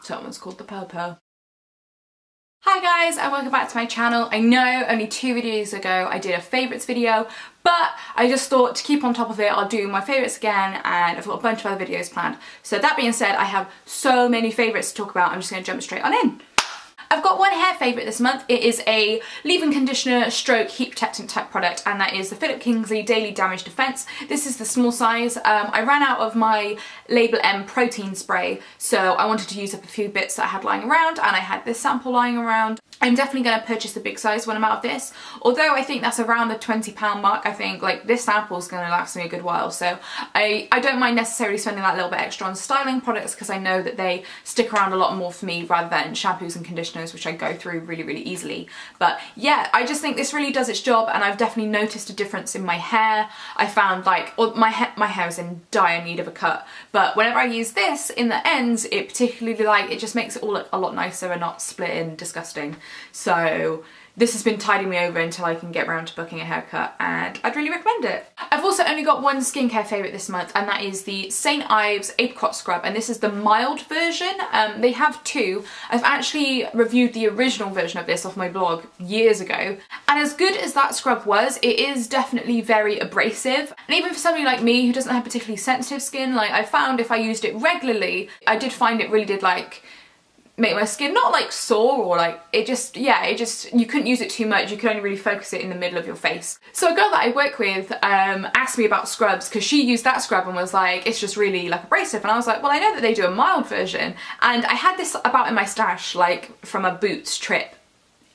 So that one's called the Purple. Hi guys, and welcome back to my channel. I know only 2 videos ago I did a favourites video, but I just thought to keep on top of it, I'll do my favourites again, and I've got a bunch of other videos planned. So that being said, I have so many favourites to talk about, I'm just going to jump straight on in. I've got one hair favourite this month. It is a leave-in conditioner stroke heat protectant type product, and that is the Philip Kingsley Daily Damage Defence. This is the small size. I ran out of my Label M protein spray, so I wanted to use up a few bits that I had lying around, and I had this sample lying around. I'm definitely going to purchase the big size when I'm out of this, although I think that's around the £20 mark. I think like this sample is going to last me a good while, so I don't mind necessarily spending that little bit extra on styling products because I know that they stick around a lot more for me rather than shampoos and conditioners, which I go through really easily. But yeah, I just think this really does its job, and I've definitely noticed a difference in my hair. I found like my hair is in dire need of a cut, but whenever I use this in the ends, it particularly it just makes it all look a lot nicer and not split and disgusting. So this has been tiding me over until I can get around to booking a haircut, and I'd really recommend it. I've also only got one skincare favourite this month, and that is the St. Ives Apricot Scrub, and this is the mild version. They have two. I've actually reviewed the original version of this off my blog years ago, and as good as that scrub was, it is definitely very abrasive. And even for somebody like me who doesn't have particularly sensitive skin, like I found if I used it regularly, I did find it really did make my skin not like sore or like you couldn't use it too much. You could only really focus it in the middle of your face. So a girl that I work with asked me about scrubs because she used that scrub and was like, it's just really like abrasive, and I was like, well, I know that they do a mild version, and I had this about in my stash like from a Boots trip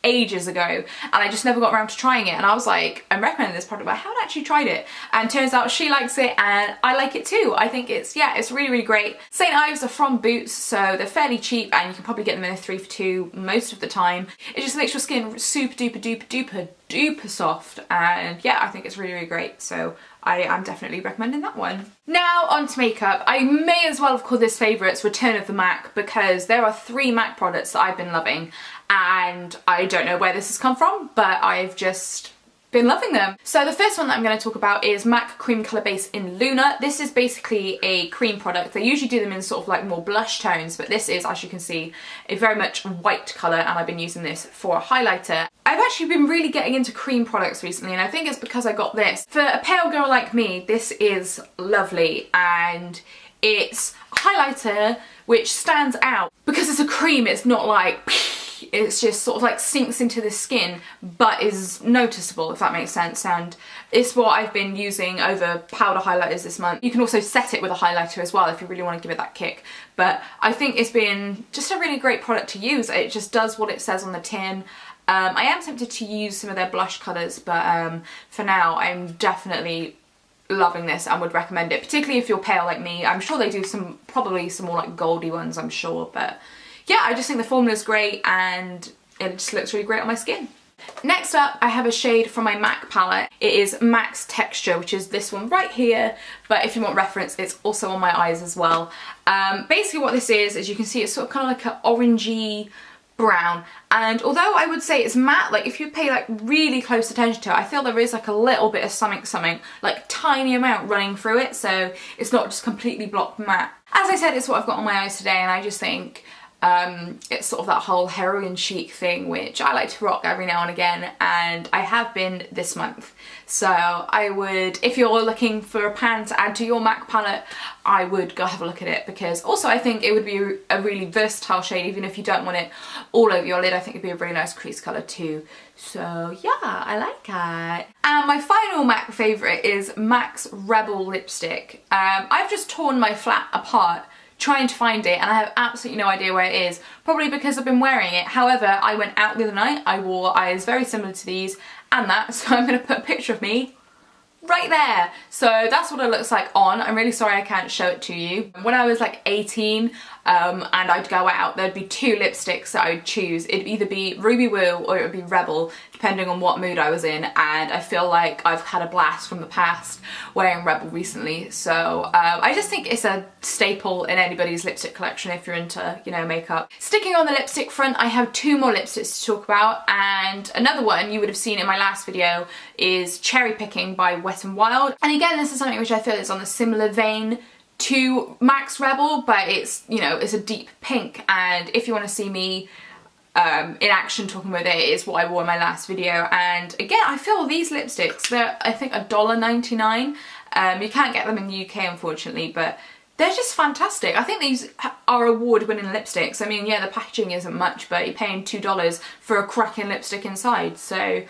ages ago, and I just never got around to trying it, and I was like, I'm recommending this product, but I haven't actually tried it, and turns out she likes it and I like it too. I think it's really great. St. Ives are from Boots, so they're fairly cheap, and you can probably get them in a 3 for 2 most of the time. It just makes your skin super duper soft, and yeah, I think it's really great, so I am definitely recommending that one. Now on to makeup. I may as well have called this favourites Return of the MAC, because there are 3 MAC products that I've been loving, and I don't know where this has come from, but I've just been loving them. So the first one that I'm going to talk about is MAC Cream Colour Base in Luna. This is basically a cream product. They usually do them in sort of like more blush tones, but this is, as you can see, a very much white colour, and I've been using this for a highlighter. I've actually been really getting into cream products recently, and I think it's because I got this. For a pale girl like me, this is lovely, and it's a highlighter which stands out. Because it's a cream, it's not like it's just sort of like sinks into the skin, but is noticeable, if that makes sense, and it's what I've been using over powder highlighters this month. You can also set it with a highlighter as well if you really want to give it that kick, but I think it's been just a really great product to use. It just does what it says on the tin. I am tempted to use some of their blush colours, but for now I'm definitely loving this and would recommend it, particularly if you're pale like me. I'm sure they do probably some more like goldy ones, I'm sure, but yeah, I just think the formula's great and it just looks really great on my skin. Next up, I have a shade from my MAC palette. It is MAC's Texture, which is this one right here, but if you want reference, it's also on my eyes as well. Basically what this is, as you can see, it's sort of kind of like an orangey brown, and although I would say it's matte, like if you pay like really close attention to it, I feel there is like a little bit of something, like tiny amount running through it, so it's not just completely block matte. As I said, it's what I've got on my eyes today, and I just think it's sort of that whole heroin chic thing which I like to rock every now and again, and I have been this month. So I would, if you're looking for a pan to add to your MAC palette, I would go have a look at it, because also I think it would be a really versatile shade even if you don't want it all over your lid. I think it'd be a really nice crease colour too. So yeah, I like it. And my final MAC favourite is MAC's Rebel lipstick. I've just torn my flat apart trying to find it, and I have absolutely no idea where it is, probably because I've been wearing it. However, I went out the other night, I wore eyes very similar to these and that, so I'm going to put a picture of me right there. So that's what it looks like on. I'm really sorry I can't show it to you. When I was like 18 and I'd go out, there'd be 2 lipsticks that I would choose. It'd either be Ruby Woo or it would be Rebel, depending on what mood I was in, and I feel like I've had a blast from the past wearing Rebel recently. So I just think it's a staple in anybody's lipstick collection if you're into, you know, makeup. Sticking on the lipstick front, I have 2 more lipsticks to talk about, and another one you would have seen in my last video is Cherry Picking by Wet n Wild. And again, this is something which I feel is on a similar vein too Max Rebel, but it's, you know, it's a deep pink, and if you want to see me in action talking with it, is what I wore in my last video. And again, I feel these lipsticks, they're I think $1.99. You can't get them in the UK unfortunately, but they're just fantastic. I think these are award-winning lipsticks. I mean, yeah, the packaging isn't much, but you're paying $2 for a cracking lipstick inside. So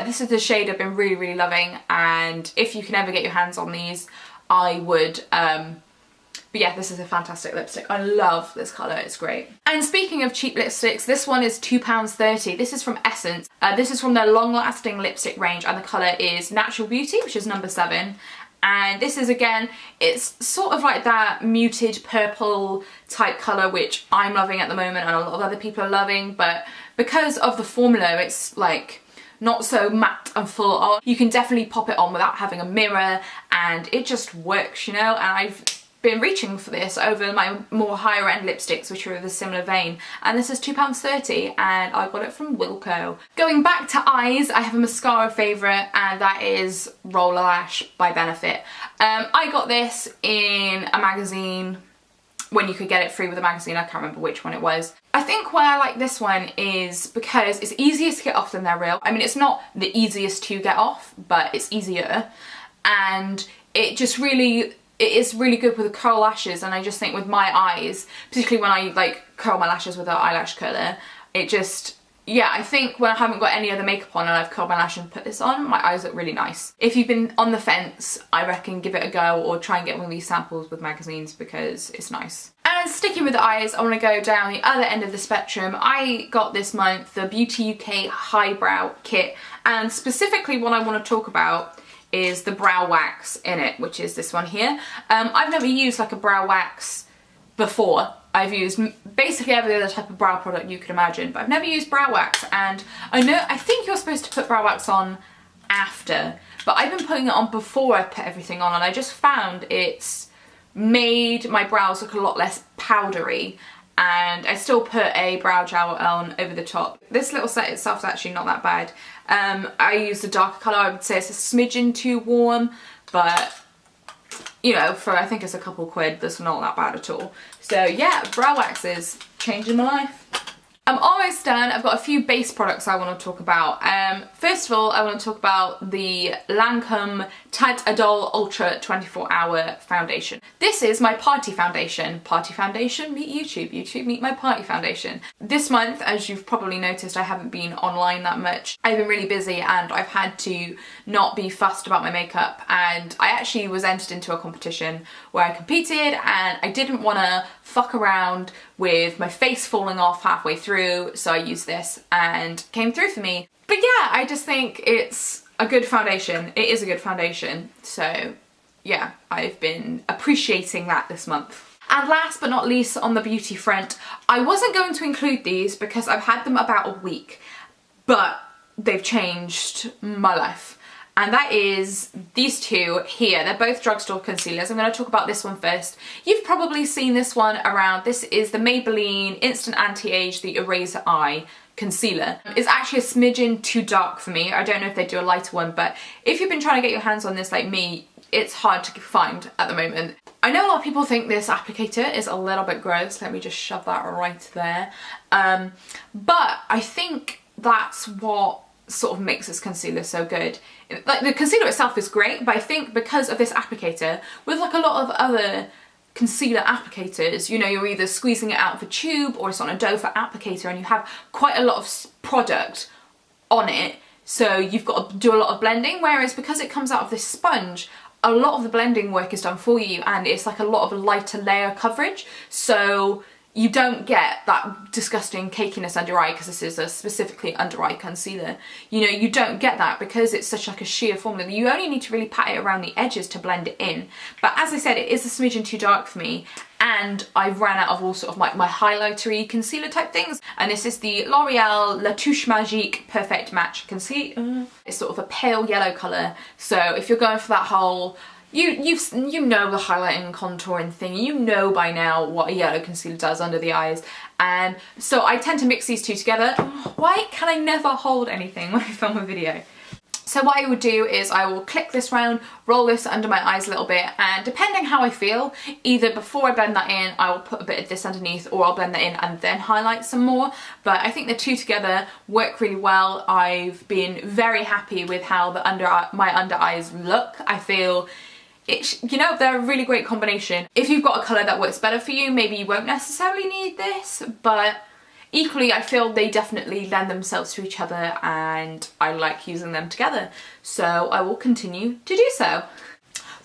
this is the shade I've been really, really loving, and if you can ever get your hands on these, I would. But yeah, this is a fantastic lipstick. I love this colour, it's great. And speaking of cheap lipsticks, this one is £2.30. This is from Essence. This is from their long-lasting lipstick range, and the colour is Natural Beauty, which is number 7. And this is, again, it's sort of like that muted purple type colour, which I'm loving at the moment and a lot of other people are loving, but because of the formula, it's like not so matte and full on. You can definitely pop it on without having a mirror, and it just works, you know. And I've been reaching for this over my more higher end lipsticks, which are of a similar vein, and this is £2.30, and I got it from Wilko. Going back to eyes, I have a mascara favourite, and that is Rollerlash by Benefit. I got this in a magazine when you could get it free with a magazine. I can't remember which one it was. I think why I like this one is because it's easier to get off than their real. I mean, it's not the easiest to get off, but it's easier, and it just really, it is really good with the curl lashes. And I just think with my eyes, particularly when I like curl my lashes with an eyelash curler, it just, yeah, I think when I haven't got any other makeup on and I've curled my lash and put this on, my eyes look really nice. If you've been on the fence, I reckon give it a go, or try and get one of these samples with magazines because it's nice. And sticking with the eyes, I want to go down the other end of the spectrum. I got this month the Beauty UK Highbrow Kit, and specifically what I want to talk about is the brow wax in it, which is this one here. I've never used like a brow wax before. I've used basically every other type of brow product you could imagine, but I've never used brow wax. And I think you're supposed to put brow wax on after, but I've been putting it on before I put everything on, and I just found it's made my brows look a lot less powdery, and I still put a brow gel on over the top. This little set itself is actually not that bad. I used a darker colour. I would say it's a smidgen too warm, but you know, for I think it's a couple quid, that's not that bad at all. So yeah, brow wax is changing my life. I'm almost done. I've got a few base products I want to talk about. First of all, I want to talk about the Lancome Teint Idole Ultra 24-Hour Foundation. This is my party foundation. Party foundation meet YouTube. YouTube meet my party foundation. This month, as you've probably noticed, I haven't been online that much. I've been really busy and I've had to not be fussed about my makeup, and I actually was entered into a competition where I competed, and I didn't want to fuck around with my face falling off halfway through, so I used this and came through for me. But yeah, I just think it's a good foundation. It is a good foundation, so yeah, I've been appreciating that this month. And last but not least, on the beauty front, I wasn't going to include these because I've had them about a week, but they've changed my life. And that is these two here. They're both drugstore concealers. I'm going to talk about this one first. You've probably seen this one around. This is the Maybelline Instant Anti-Age, the Eraser Eye Concealer. It's actually a smidgen too dark for me. I don't know if they do a lighter one, but if you've been trying to get your hands on this like me, it's hard to find at the moment. I know a lot of people think this applicator is a little bit gross. Let me just shove that right there. But I think that's what sort of makes this concealer so good. Like, the concealer itself is great, but I think because of this applicator, with like a lot of other concealer applicators, you know, you're either squeezing it out of a tube or it's on a doe foot applicator, and you have quite a lot of product on it, so you've got to do a lot of blending, whereas because it comes out of this sponge, a lot of the blending work is done for you, and it's like a lot of lighter layer coverage, so you don't get that disgusting cakiness under your eye, because this is a specifically under eye concealer. You know, you don't get that because it's such like a sheer formula. You only need to really pat it around the edges to blend it in. But as I said, it is a smidgen too dark for me, and I've ran out of all sort of my highlightery concealer type things. And this is the L'Oreal La Touche Magique Perfect Match Concealer. It's sort of a pale yellow colour, so if you're going for that whole, you know the highlighting and contouring thing, you know by now what a yellow concealer does under the eyes, and so I tend to mix these two together. Why can I never hold anything when I film a video? So what I would do is I will click this round, roll this under my eyes a little bit, and depending how I feel, either before I blend that in, I will put a bit of this underneath, or I'll blend that in and then highlight some more. But I think the two together work really well. I've been very happy with how my under eyes look. I feel you know, they're a really great combination. If you've got a colour that works better for you, maybe you won't necessarily need this, but equally, I feel they definitely lend themselves to each other and I like using them together. So I will continue to do so.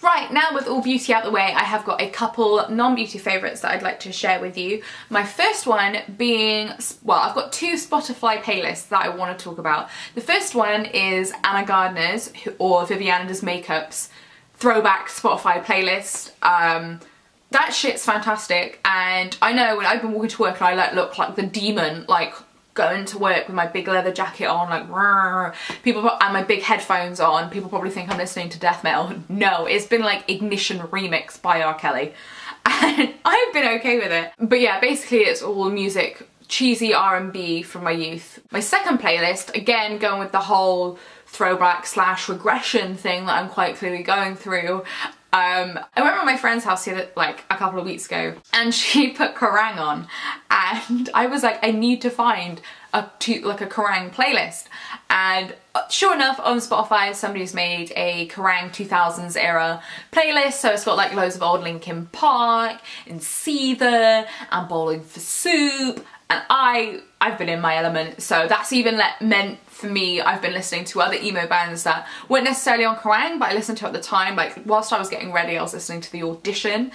Right, now with all beauty out the way, I have got a couple non-beauty favourites that I'd like to share with you. My first one being, well, I've got two Spotify playlists that I want to talk about. The first one is Anna Gardner's, or Viviana Does Makeup's, throwback Spotify playlist. That shit's fantastic, and I know when I've been walking to work and I look like the demon, like going to work with my big leather jacket on, like and my big headphones on, people probably think I'm listening to death metal. No, it's been like Ignition remix by R. Kelly, and I've been okay with it. But yeah, basically it's all music, cheesy R&B from my youth. My second playlist, again going with the whole throwback / regression thing that I'm quite clearly going through. I went around my friend's house here like a couple of weeks ago, and she put Kerrang on, and I was like, I need to find a Kerrang playlist. And sure enough, on Spotify somebody's made a Kerrang 2000s era playlist, so it's got like loads of old Linkin Park and Seether and Bowling for Soup, and I've been in my element. So that's even meant for me, I've been listening to other emo bands that weren't necessarily on Kerrang, but I listened to at the time. Like whilst I was getting ready, I was listening to The Audition.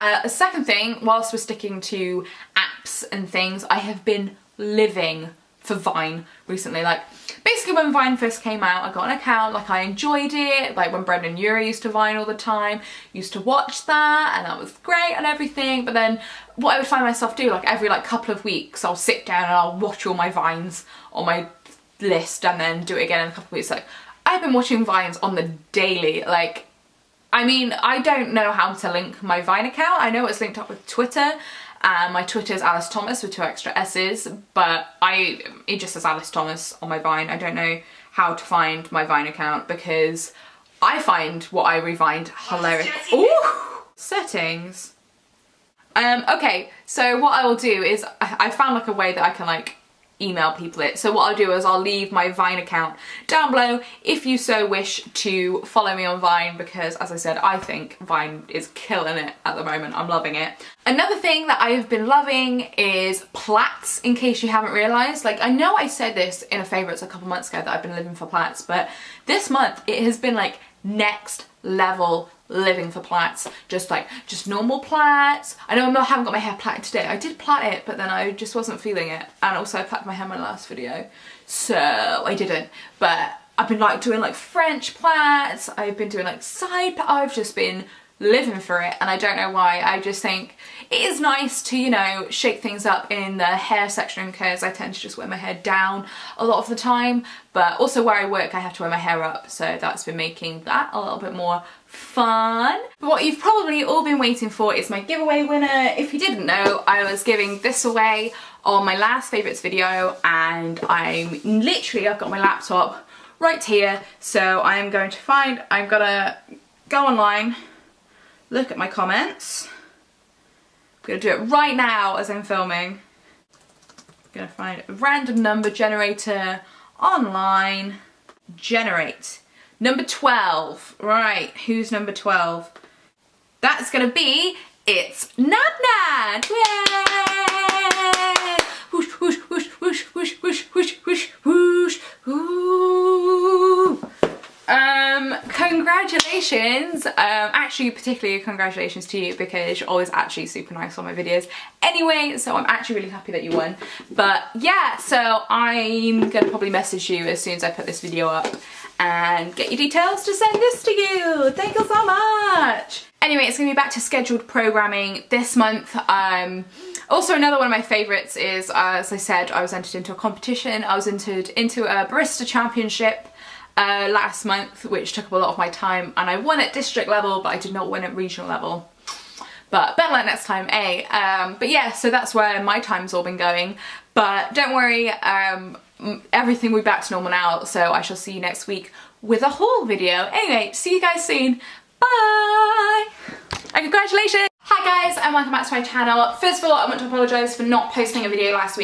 A second thing, whilst we're sticking to apps and things, I have been living for Vine recently. Like basically when Vine first came out, I got an account, like I enjoyed it, like when Brendan Urie used to Vine all the time, used to watch that, and that was great and everything. But then what I would find myself do, like every couple of weeks, I'll sit down and I'll watch all my Vines on my list and then do it again in a couple of weeks. Like I've been watching Vines on the daily. Like, I mean, I don't know how to link my Vine account. I know it's linked up with Twitter. My Twitter is Alice Thomas with 2 extra S's, but it just says Alice Thomas on my Vine. I don't know how to find my Vine account because I find what I revined hilarious. Ooh! Settings. Okay, so what I will do is I found like a way that I can like email people it. So what I'll do is I'll leave my Vine account down below if you so wish to follow me on Vine, because as I said, I think Vine is killing it at the moment. I'm loving it. Another thing that I have been loving is Plaits, in case you haven't realised. Like I know I said this in a favourites a couple months ago that I've been living for Plaits, but this month it has been like next level living for Plaits. Just normal plaits. I know I haven't got my hair plaited today. I did plait it, but then I just wasn't feeling it. And also I plaited my hair in my last video, so I didn't. But I've been like doing like French plaits. I've been doing like side. I've just been living for it, and I don't know why. I just think it is nice to, you know, shake things up in the hair section, because I tend to just wear my hair down a lot of the time. But also where I work, I have to wear my hair up, so that's been making that a little bit more fun. But what you've probably all been waiting for is my giveaway winner. If you didn't know, I was giving this away on my last favourites video, and I've got my laptop right here, so I'm gonna go online, look at my comments. I'm gonna do it right now as I'm filming. I'm gonna find a random number generator online. Generate. Number 12. Right, who's number 12? That's gonna be, it's Nad. Yay! Whoosh, whoosh, whoosh, whoosh, whoosh, whoosh, whoosh, whoosh, whoosh, whoosh. Congratulations. Actually, particularly congratulations to you, because you're always actually super nice on my videos anyway, so I'm actually really happy that you won. But yeah, so I'm gonna probably message you as soon as I put this video up and get your details to send this to you. Thank you so much. Anyway, it's gonna be back to scheduled programming this month. Also, another one of my favourites is, as I said, I was entered into a competition. I was entered into a barista championship last month, which took up a lot of my time, and I won at district level, but I did not win at regional level. but better luck next time, eh? But yeah, so that's where my time's all been going. But don't worry, everything will be back to normal now, so I shall see you next week with a haul video. Anyway, see you guys soon. Bye! And congratulations! Hi guys, and welcome back to my channel. First of all, I want to apologise for not posting a video last week.